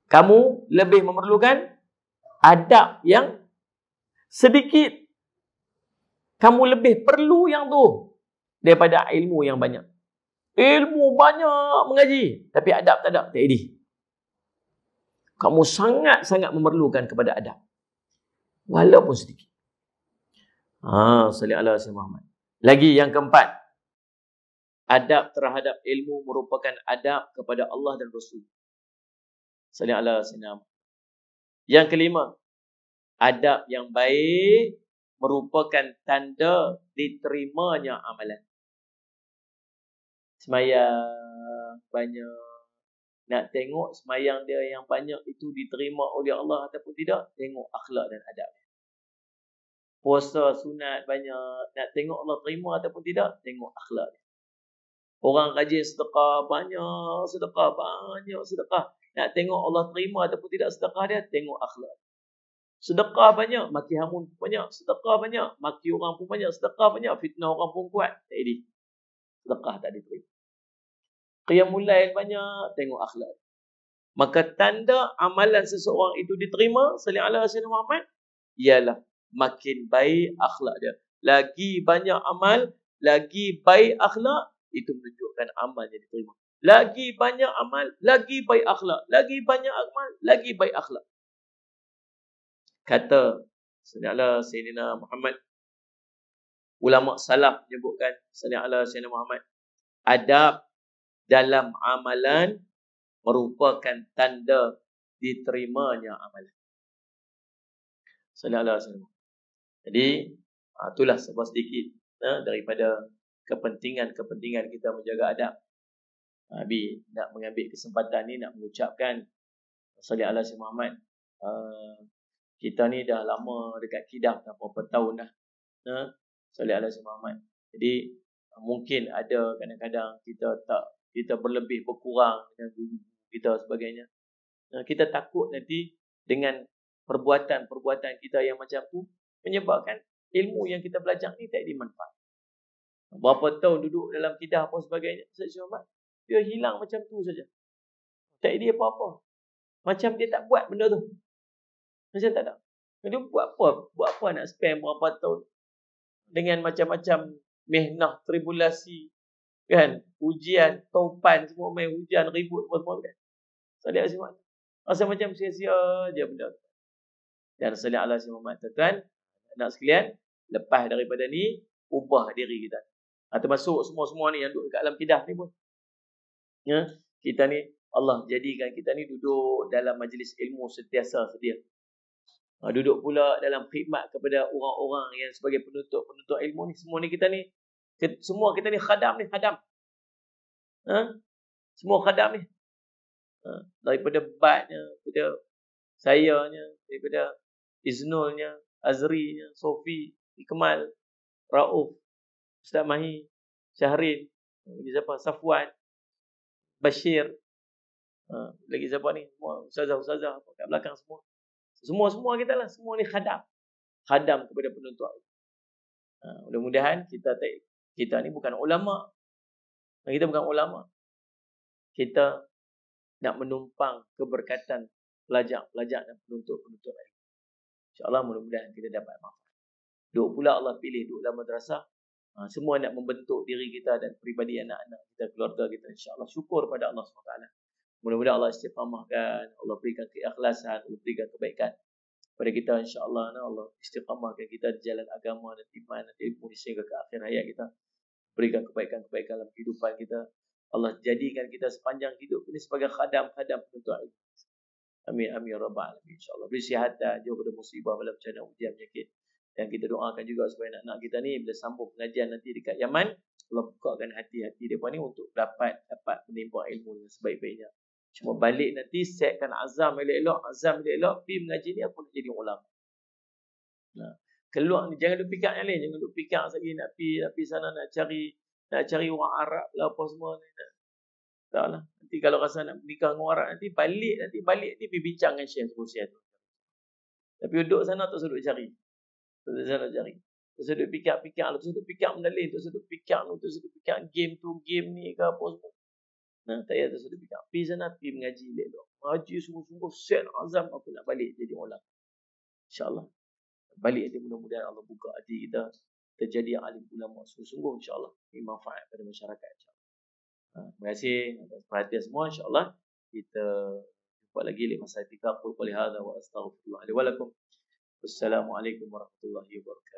Kamu lebih memerlukan adab yang sedikit. Kamu lebih perlu yang tu daripada ilmu yang banyak. Ilmu banyak mengaji, tapi adab tak ada, tak edih. Kamu sangat-sangat memerlukan kepada adab. Walaupun sedikit. Salli ala Sayyidina Muhammad. Lagi yang keempat. Adab terhadap ilmu merupakan adab kepada Allah dan Rasul. Salli ala Sayyidina Muhammad. Yang kelima. Adab yang baik merupakan tanda diterimanya amalan. Semayang banyak. Nak tengok semayang dia yang banyak itu diterima oleh Allah ataupun tidak, tengok akhlak dan adab. Puasa sunat banyak, nak tengok Allah terima ataupun tidak, tengok akhlak dia. Orang rajin sedekah banyak, sedekah. Nak tengok Allah terima ataupun tidak sedekah dia, tengok akhlak. Sedekah banyak, maki hamun banyak, sedekah banyak, maki orang pun banyak, sedekah banyak, fitnah orang pun kuat, tak edih. Sedekah tak diterima. Qiyamul lail banyak, tengok akhlak. Maka tanda amalan seseorang itu diterima, salli ala Sayyidina Muhammad, ialah makin baik akhlak dia. Lagi banyak amal, lagi baik akhlak, itu menunjukkan amalnya diterima. Lagi banyak amal, lagi baik akhlak. Lagi banyak amal, lagi baik akhlak. Kata salli ala Sayyidina Muhammad, ulama salaf menyebutkan, salli ala Sayyidina Muhammad, adab dalam amalan merupakan tanda diterimanya amalan. Sallallahu alaihi wasallam. Jadi, itulah sebuah sedikit daripada kepentingan kita menjaga adab. Habis nak mengambil kesempatan ni nak mengucapkan sallallahu alaihi Muhammad. Kita ni dah lama dekat Kedah, dah berapa tahun dah. Sallallahu alaihi Muhammad. Jadi, mungkin ada kadang-kadang kita berlebih berkurang dengan guru kita sebagainya. Kita takut nanti dengan perbuatan-perbuatan kita yang macam tu menyebabkan ilmu yang kita belajar ni tak dimanfaat. Berapa tahun duduk dalam Kedah apa sebagainya, dia hilang macam tu saja. Tak ada apa-apa. Macam dia tak buat benda tu. Macam tak ada. Dia buat apa nak spend berapa tahun dengan macam-macam mihnah, tribulasi, kan, ujian, taupan, semua main hujan, ribut semua kan. Salih Aziz Muhammad. Rasa macam sia-sia je benda. Dan salih ala Aziz Muhammad, tuan-tuan, nak sekalian, lepas daripada ni, ubah diri kita. Termasuk semua-semua ni yang duduk dekat alam Kedah ni pun. Ya, kita ni, Allah jadikan kita ni duduk dalam majlis ilmu sentiasa sedia. Duduk pula dalam khidmat kepada orang-orang yang sebagai penuntut ilmu ni. Semua ni kita ni, semua kita ni khadam ni, khadam. Semua khadam ni. Daripada Batnya, daripada sayanya, daripada Iznulnya, Azrinya, Sofi, Ikmal, Rauf, Ustaz Mahi, Syahrin, lagi siapa? Safwan, Bashir, lagi siapa ni? Semua ustazah-ustazah kat belakang semua. Semua kita lah, semua ni khadam. Khadam kepada penuntut ilmu. Mudah-mudahan kita ni bukan ulama. Kita bukan ulama. Kita nak menumpang keberkatan pelajar-pelajar dan penuntut-penuntut ilmu. InsyaAllah mudah-mudahan kita dapat manfaat. Duk pula Allah pilih duk dalam madrasah. Semua nak membentuk diri kita dan peribadi anak-anak kita, keluarga kita. InsyaAllah syukur pada Allah SWT. Mudah-mudahan Allah istiqamahkan, Allah berikan keikhlasan, Allah berikan kebaikan pada kita, insyaAllah. Allah istiqamahkan kita di jalan agama dan iman dan ilmu sehingga ke akhir hayat kita. Berikan kebaikan-kebaikan dalam kehidupan kita. Allah jadikan kita sepanjang hidup ini sebagai khadam-khadam penuntut ilmu. Amin amin ya rabbal alamin. InsyaAllah beri kesihatan jauh daripada musibah, bala bencana, ujian, penyakit. Dan kita doakan juga supaya anak-anak kita ni bila sambung pengajian nanti dekat Yaman, Allah bukakan hati-hati mereka ni untuk dapat menimba ilmu dengan sebaik-baiknya. Cuma balik nanti setkan azam elok-elok pergi mengaji ni aku nak jadi ulama. Nah, keluar ni jangan duk fikir yang lain, jangan duk fikir lagi nak pergi sana nak cari orang Arab lah apa semua ni. Taklah. Nanti kalau rasa nak nikah dengan orang Arab nanti balik ni pergi bincang dengan Syekh tu. Tapi duduk sana tak sedut cari. Terus duduk fikir-fikir, terus duduk fikir mendalim, terus duduk fikir game ni ke apa semua. Nah, tak payah terus duduk fikir. Pergi sana, pergi mengaji elok. Mengaji sungguh-sungguh set azam aku nak balik jadi ulama. InsyaAllah. Balik nanti mudah-mudahan Allah buka hati kita terjadi yang alim ulama sungguh-sungguh insyaAllah. Ini manfaat pada masyarakat insyaAllah. Terima kasih atas perhatian semua insyaAllah. Kita jumpa lagi di masa etika. Qul qali hadza wa astaghfirullah li wa lakum. Wassalamualaikum warahmatullahi wabarakatuh.